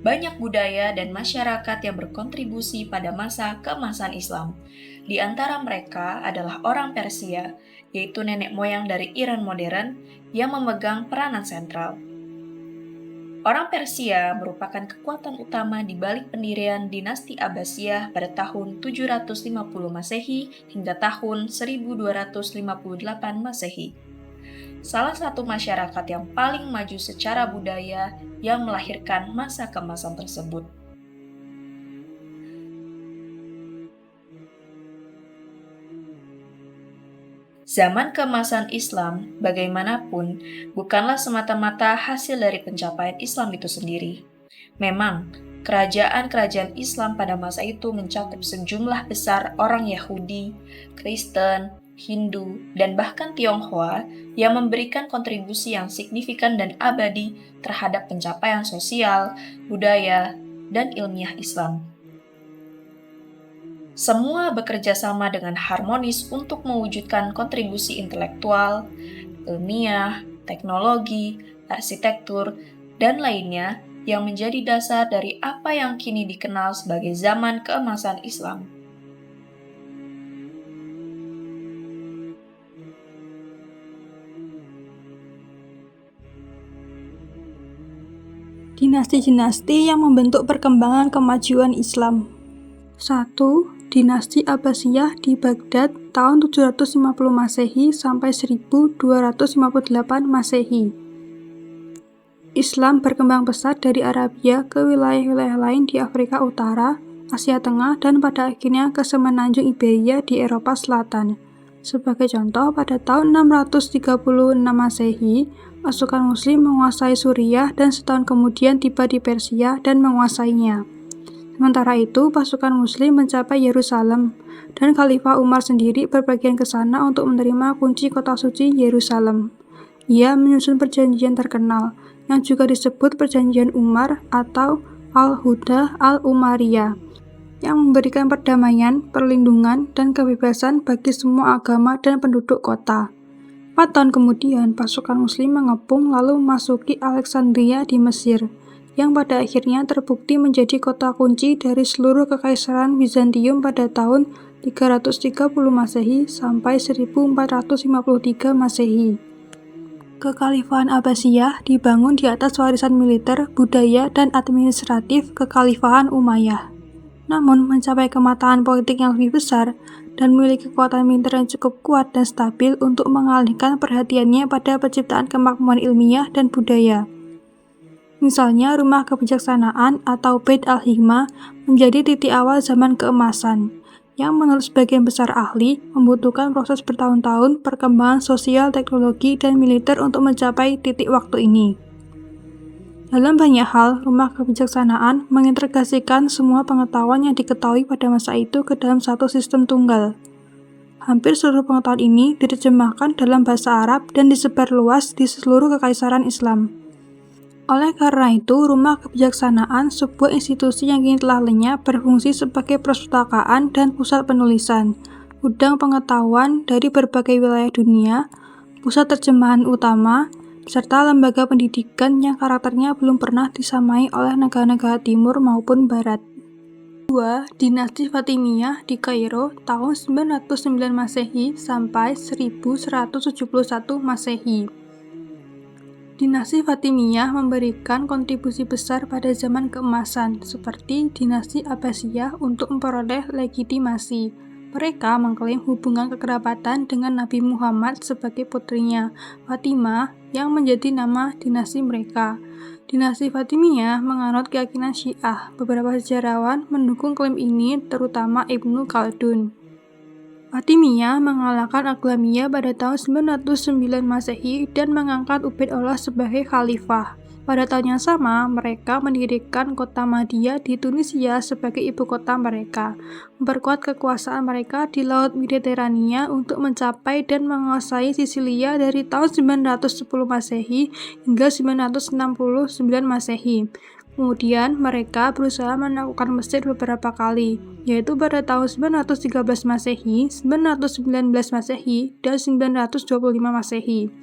Banyak budaya dan masyarakat yang berkontribusi pada masa keemasan Islam. Di antara mereka adalah orang Persia, yaitu nenek moyang dari Iran modern, yang memegang peranan sentral. Orang Persia merupakan kekuatan utama di balik pendirian dinasti Abbasiyah pada tahun 750 Masehi hingga tahun 1258 Masehi. Salah satu masyarakat yang paling maju secara budaya yang melahirkan masa keemasan tersebut. Zaman keemasan Islam, bagaimanapun, bukanlah semata-mata hasil dari pencapaian Islam itu sendiri. Memang, kerajaan-kerajaan Islam pada masa itu mencakup sejumlah besar orang Yahudi, Kristen, Hindu, dan bahkan Tionghoa yang memberikan kontribusi yang signifikan dan abadi terhadap pencapaian sosial, budaya, dan ilmiah Islam. Semua bekerja sama dengan harmonis untuk mewujudkan kontribusi intelektual, ilmiah, teknologi, arsitektur, dan lainnya yang menjadi dasar dari apa yang kini dikenal sebagai zaman keemasan Islam. Dinasti-dinasti yang membentuk perkembangan kemajuan Islam. 1. Dinasti Abbasiyah di Baghdad tahun 750 Masehi sampai 1258 Masehi. Islam berkembang pesat dari Arabia ke wilayah-wilayah lain di Afrika Utara, Asia Tengah, dan pada akhirnya ke semenanjung Iberia di Eropa Selatan. Sebagai contoh, pada tahun 636 Masehi, pasukan Muslim menguasai Suriah dan setahun kemudian tiba di Persia dan menguasainya. Sementara itu, pasukan Muslim mencapai Yerusalem, dan Khalifah Umar sendiri berpergian ke sana untuk menerima kunci kota suci Yerusalem. Ia menyusun perjanjian terkenal, yang juga disebut Perjanjian Umar atau Al-Huda Al-Umariyah, yang memberikan perdamaian, perlindungan, dan kebebasan bagi semua agama dan penduduk kota. 4 tahun kemudian, pasukan Muslim mengepung lalu memasuki Alexandria di Mesir, yang pada akhirnya terbukti menjadi kota kunci dari seluruh kekaisaran Bizantium pada tahun 330 Masehi sampai 1453 Masehi. Kekhalifahan Abbasiyah dibangun di atas warisan militer, budaya, dan administratif Kekhalifahan Umayyah. Namun, mencapai kematangan politik yang lebih besar dan memiliki kekuatan militer yang cukup kuat dan stabil untuk mengalihkan perhatiannya pada penciptaan kemakmuran ilmiah dan budaya. Misalnya, Rumah Kebijaksanaan atau Beit al-Hikmah menjadi titik awal zaman keemasan, yang menurut sebagian besar ahli membutuhkan proses bertahun-tahun perkembangan sosial, teknologi, dan militer untuk mencapai titik waktu ini. Dalam banyak hal, Rumah Kebijaksanaan mengintegrasikan semua pengetahuan yang diketahui pada masa itu ke dalam satu sistem tunggal. Hampir seluruh pengetahuan ini diterjemahkan dalam bahasa Arab dan disebar luas di seluruh kekaisaran Islam. Oleh karena itu, Rumah Kebijaksanaan, sebuah institusi yang kini telah lenyap, berfungsi sebagai perpustakaan dan pusat penulisan, gudang pengetahuan dari berbagai wilayah dunia, pusat terjemahan utama, serta lembaga pendidikan yang karakternya belum pernah disamai oleh negara-negara timur maupun barat. 2. Dinasti Fatimiyah di Kairo tahun 909 Masehi sampai 1171 Masehi. Dinasti Fatimiyah memberikan kontribusi besar pada zaman keemasan, seperti dinasti Abbasiyah untuk memperoleh legitimasi. Mereka mengklaim hubungan kekerabatan dengan Nabi Muhammad sebagai putrinya, Fatimah, yang menjadi nama dinasti mereka. Dinasti Fatimiyah menganut keyakinan Syiah. Beberapa sejarawan mendukung klaim ini, terutama Ibnu Khaldun. Fatimiyah mengalahkan Aglamiyah pada tahun 909 Masehi dan mengangkat Ubaidullah sebagai khalifah. Pada tahun yang sama, mereka mendirikan kota Madyah di Tunisia sebagai ibu kota mereka, memperkuat kekuasaan mereka di Laut Mediterania untuk mencapai dan menguasai Sisilia dari tahun 910 Masehi hingga 969 Masehi. Kemudian mereka berusaha menaklukkan Mesir beberapa kali, yaitu pada tahun 913 Masehi, 919 Masehi, dan 925 Masehi.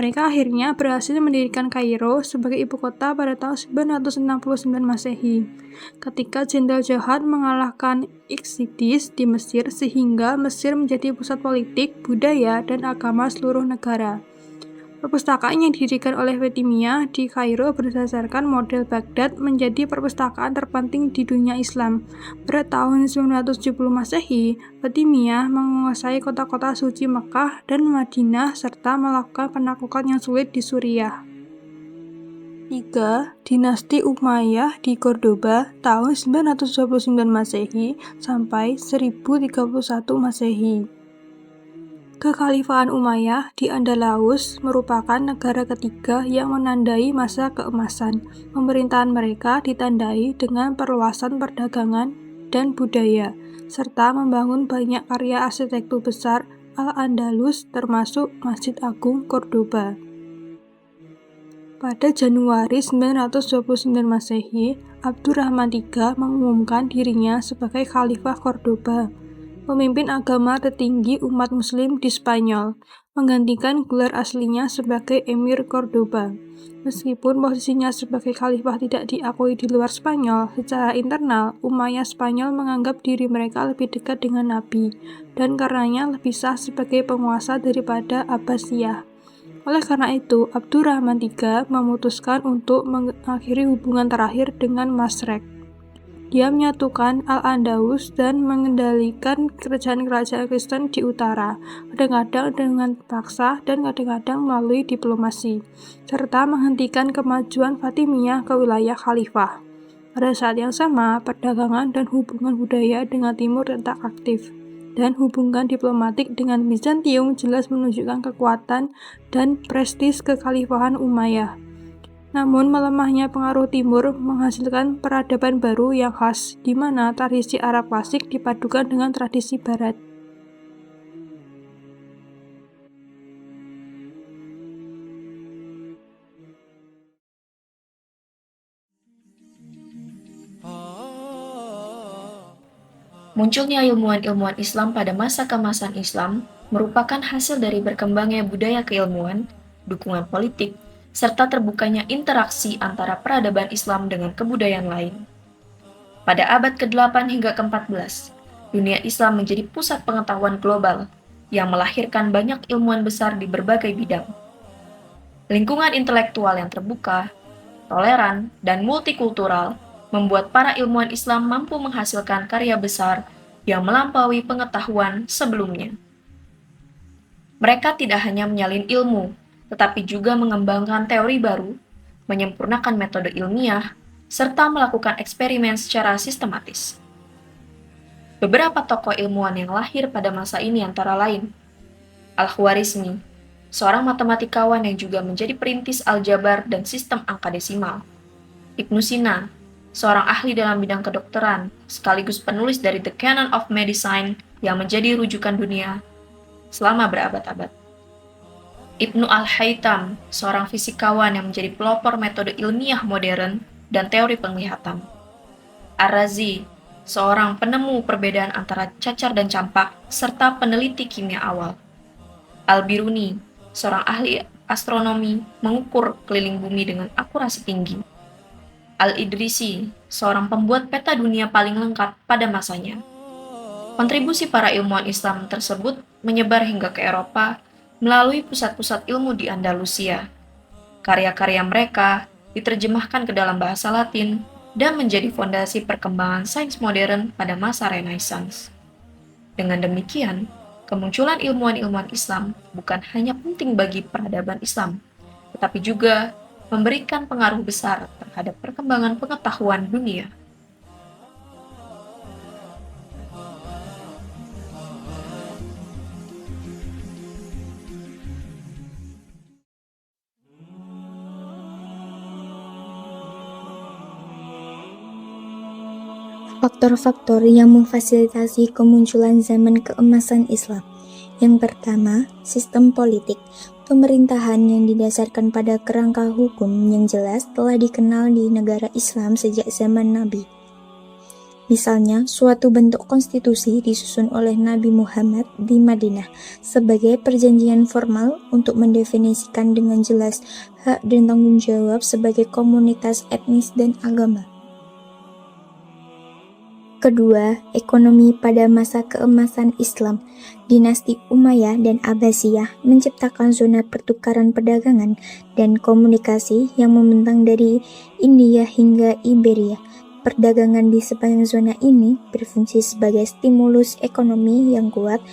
Mereka akhirnya berhasil mendirikan Kairo sebagai ibu kota pada tahun 969 Masehi, ketika Jenderal Jahat mengalahkan Iksistis di Mesir sehingga Mesir menjadi pusat politik, budaya, dan agama seluruh negara. Perpustakaan yang didirikan oleh Fatimiyah di Kairo berdasarkan model Baghdad menjadi perpustakaan terpenting di dunia Islam. Pada tahun 970 Masehi, Fatimiyah menguasai kota-kota suci Mekah dan Madinah serta melakukan penaklukan yang sulit di Suriah. 3. Dinasti Umayyah di Cordoba tahun 929 Masehi sampai 1031 Masehi. Kekhalifahan Umayyah di Andalus merupakan negara ketiga yang menandai masa keemasan. Pemerintahan mereka ditandai dengan perluasan perdagangan dan budaya, serta membangun banyak karya arsitektur besar Al-Andalus termasuk Masjid Agung Cordoba. Pada Januari 929 Masehi, Abdurrahman III mengumumkan dirinya sebagai Khalifah Cordoba, pemimpin agama tertinggi umat muslim di Spanyol, menggantikan gelar aslinya sebagai Emir Cordoba. Meskipun posisinya sebagai khalifah tidak diakui di luar Spanyol, secara internal, Umayyah Spanyol menganggap diri mereka lebih dekat dengan Nabi, dan karenanya lebih sah sebagai penguasa daripada Abbasiyah. Oleh karena itu, Abdurrahman III memutuskan untuk mengakhiri hubungan terakhir dengan Masrek. Dia menyatukan Al-Andalus dan mengendalikan kerajaan-kerajaan Kristen di utara, kadang-kadang dengan paksa dan kadang-kadang melalui diplomasi, serta menghentikan kemajuan Fatimiyah ke wilayah khalifah. Pada saat yang sama, perdagangan dan hubungan budaya dengan timur tetap aktif, dan hubungan diplomatik dengan Bizantium jelas menunjukkan kekuatan dan prestis kekhalifahan Umayyah. Namun, melemahnya pengaruh timur menghasilkan peradaban baru yang khas, di mana tradisi Arab klasik dipadukan dengan tradisi Barat. Munculnya ilmuwan-ilmuwan Islam pada masa keemasan Islam merupakan hasil dari berkembangnya budaya keilmuan, dukungan politik, serta terbukanya interaksi antara peradaban Islam dengan kebudayaan lain. Pada abad ke-8 hingga ke-14, dunia Islam menjadi pusat pengetahuan global yang melahirkan banyak ilmuwan besar di berbagai bidang. Lingkungan intelektual yang terbuka, toleran, dan multikultural membuat para ilmuwan Islam mampu menghasilkan karya besar yang melampaui pengetahuan sebelumnya. Mereka tidak hanya menyalin ilmu, tetapi juga mengembangkan teori baru, menyempurnakan metode ilmiah, serta melakukan eksperimen secara sistematis. Beberapa tokoh ilmuwan yang lahir pada masa ini antara lain Al-Khwarizmi, seorang matematikawan yang juga menjadi perintis aljabar dan sistem angka desimal. Ibnu Sina, seorang ahli dalam bidang kedokteran, sekaligus penulis dari The Canon of Medicine yang menjadi rujukan dunia selama berabad-abad. Ibnu Al-Haytham, seorang fisikawan yang menjadi pelopor metode ilmiah modern dan teori penglihatan. Ar-Razi, seorang penemu perbedaan antara cacar dan campak, serta peneliti kimia awal. Al-Biruni, seorang ahli astronomi, mengukur keliling bumi dengan akurasi tinggi. Al-Idrisi, seorang pembuat peta dunia paling lengkap pada masanya. Kontribusi para ilmuwan Islam tersebut menyebar hingga ke Eropa melalui pusat-pusat ilmu di Andalusia. Karya-karya mereka diterjemahkan ke dalam bahasa Latin dan menjadi fondasi perkembangan sains modern pada masa Renaissance. Dengan demikian, kemunculan ilmuwan-ilmuwan Islam bukan hanya penting bagi peradaban Islam, tetapi juga memberikan pengaruh besar terhadap perkembangan pengetahuan dunia. Faktor-faktor yang memfasilitasi kemunculan zaman keemasan Islam. Yang pertama, sistem politik. Pemerintahan yang didasarkan pada kerangka hukum yang jelas telah dikenal di negara Islam sejak zaman Nabi. Misalnya, suatu bentuk konstitusi disusun oleh Nabi Muhammad di Madinah sebagai perjanjian formal untuk mendefinisikan dengan jelas hak dan tanggung jawab sebagai komunitas etnis dan agama. Kedua, ekonomi pada masa keemasan Islam. Dinasti Umayyah dan Abbasiyah menciptakan zona pertukaran perdagangan dan komunikasi yang membentang dari India hingga Iberia. Perdagangan di sepanjang zona ini berfungsi sebagai stimulus ekonomi yang kuat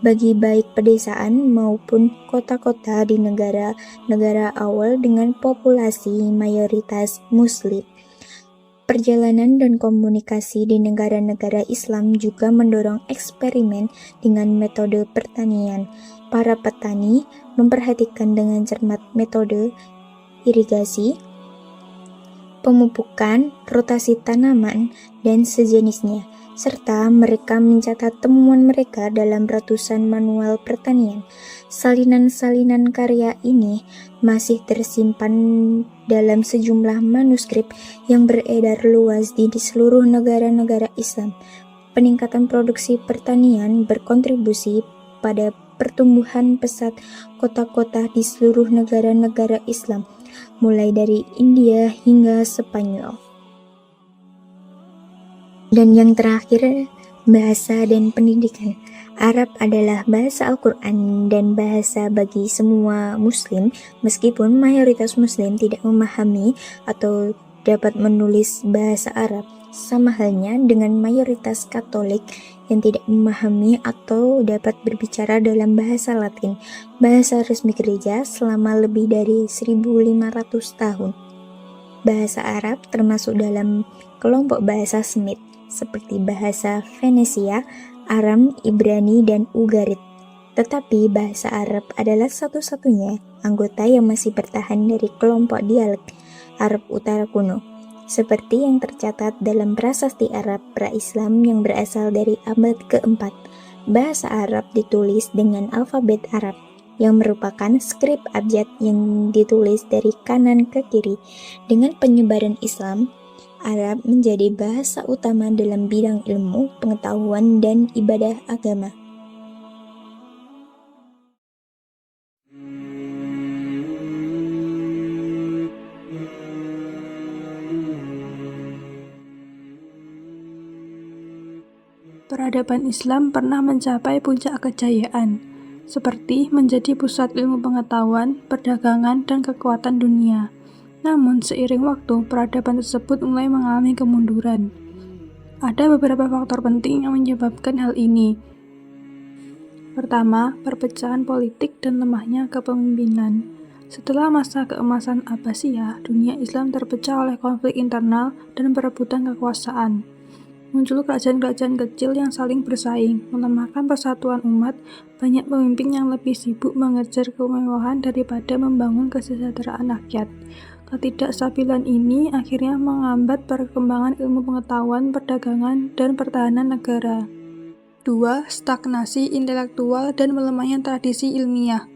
bagi baik pedesaan maupun kota-kota di negara-negara awal dengan populasi mayoritas Muslim. Perjalanan dan komunikasi di negara-negara Islam juga mendorong eksperimen dengan metode pertanian. Para petani memperhatikan dengan cermat metode irigasi, pemupukan, rotasi tanaman, dan sejenisnya, serta mereka mencatat temuan mereka dalam ratusan manual pertanian. Salinan-salinan karya ini masih tersimpan dalam sejumlah manuskrip yang beredar luas di seluruh negara-negara Islam. Peningkatan produksi pertanian berkontribusi pada pertumbuhan pesat kota-kota di seluruh negara-negara Islam, mulai dari India hingga Spanyol. Dan yang terakhir, bahasa dan pendidikan. Arab adalah bahasa Al-Quran dan bahasa bagi semua Muslim, meskipun mayoritas Muslim tidak memahami atau dapat menulis bahasa Arab, sama halnya dengan mayoritas Katolik yang tidak memahami atau dapat berbicara dalam bahasa Latin, bahasa resmi gereja selama lebih dari 1.500 tahun. Bahasa Arab termasuk dalam kelompok bahasa Semit, seperti bahasa Venesia, Aram, Ibrani, dan Ugarit. Tetapi bahasa Arab adalah satu-satunya anggota yang masih bertahan dari kelompok dialek Arab Utara kuno, seperti yang tercatat dalam prasasti Arab pra-Islam yang berasal dari abad keempat. Bahasa Arab ditulis dengan alfabet Arab, yang merupakan skrip abjad yang ditulis dari kanan ke kiri. Dengan penyebaran Islam, Arab menjadi bahasa utama dalam bidang ilmu, pengetahuan, dan ibadah agama. Peradaban Islam pernah mencapai puncak kejayaan, seperti menjadi pusat ilmu pengetahuan, perdagangan, dan kekuatan dunia. Namun, seiring waktu, peradaban tersebut mulai mengalami kemunduran. Ada beberapa faktor penting yang menyebabkan hal ini. Pertama, perpecahan politik dan lemahnya kepemimpinan. Setelah masa keemasan Abbasiyah, dunia Islam terpecah oleh konflik internal dan perebutan kekuasaan. Muncul kerajaan-kerajaan kecil yang saling bersaing, melemahkan persatuan umat. Banyak pemimpin yang lebih sibuk mengejar kemewahan daripada membangun kesejahteraan rakyat. Ketidakstabilan ini akhirnya menghambat perkembangan ilmu pengetahuan, perdagangan, dan pertahanan negara. 2. Stagnasi intelektual dan melemahnya tradisi ilmiah.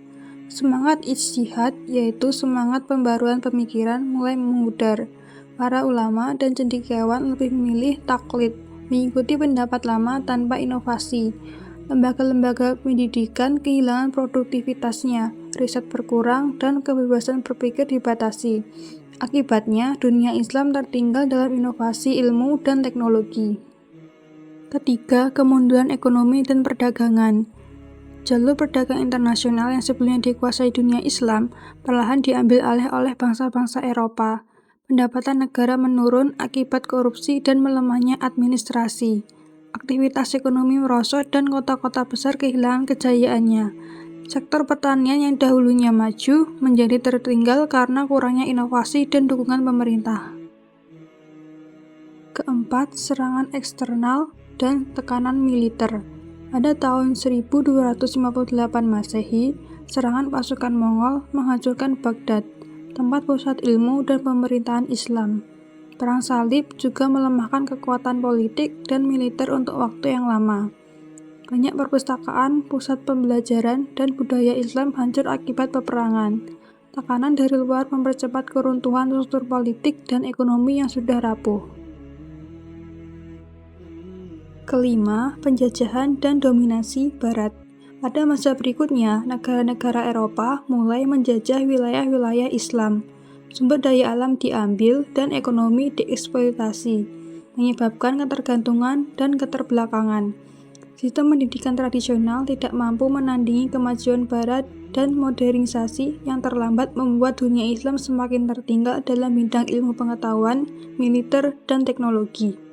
Semangat ijtihad, yaitu semangat pembaruan pemikiran, mulai memudar. Para ulama dan cendekiawan lebih memilih taklid, mengikuti pendapat lama tanpa inovasi. Lembaga-lembaga pendidikan kehilangan produktivitasnya, riset berkurang, dan kebebasan berpikir dibatasi. Akibatnya, dunia Islam tertinggal dalam inovasi ilmu dan teknologi. Ketiga, kemunduran ekonomi dan perdagangan. Jalur perdagangan internasional yang sebelumnya dikuasai dunia Islam perlahan diambil alih oleh bangsa-bangsa Eropa. Pendapatan negara menurun akibat korupsi dan melemahnya administrasi. Aktivitas ekonomi merosot dan kota-kota besar kehilangan kejayaannya. Sektor pertanian yang dahulunya maju menjadi tertinggal karena kurangnya inovasi dan dukungan pemerintah. Keempat, serangan eksternal dan tekanan militer. Pada tahun 1258 Masehi, serangan pasukan Mongol menghancurkan Baghdad, tempat pusat ilmu dan pemerintahan Islam. Perang salib juga melemahkan kekuatan politik dan militer untuk waktu yang lama. Banyak perpustakaan, pusat pembelajaran, dan budaya Islam hancur akibat peperangan. Tekanan dari luar mempercepat keruntuhan struktur politik dan ekonomi yang sudah rapuh. Kelima, penjajahan dan dominasi Barat. Pada masa berikutnya, negara-negara Eropa mulai menjajah wilayah-wilayah Islam. Sumber daya alam diambil dan ekonomi dieksploitasi, menyebabkan ketergantungan dan keterbelakangan. Sistem pendidikan tradisional tidak mampu menandingi kemajuan Barat dan modernisasi yang terlambat membuat dunia Islam semakin tertinggal dalam bidang ilmu pengetahuan, militer, dan teknologi.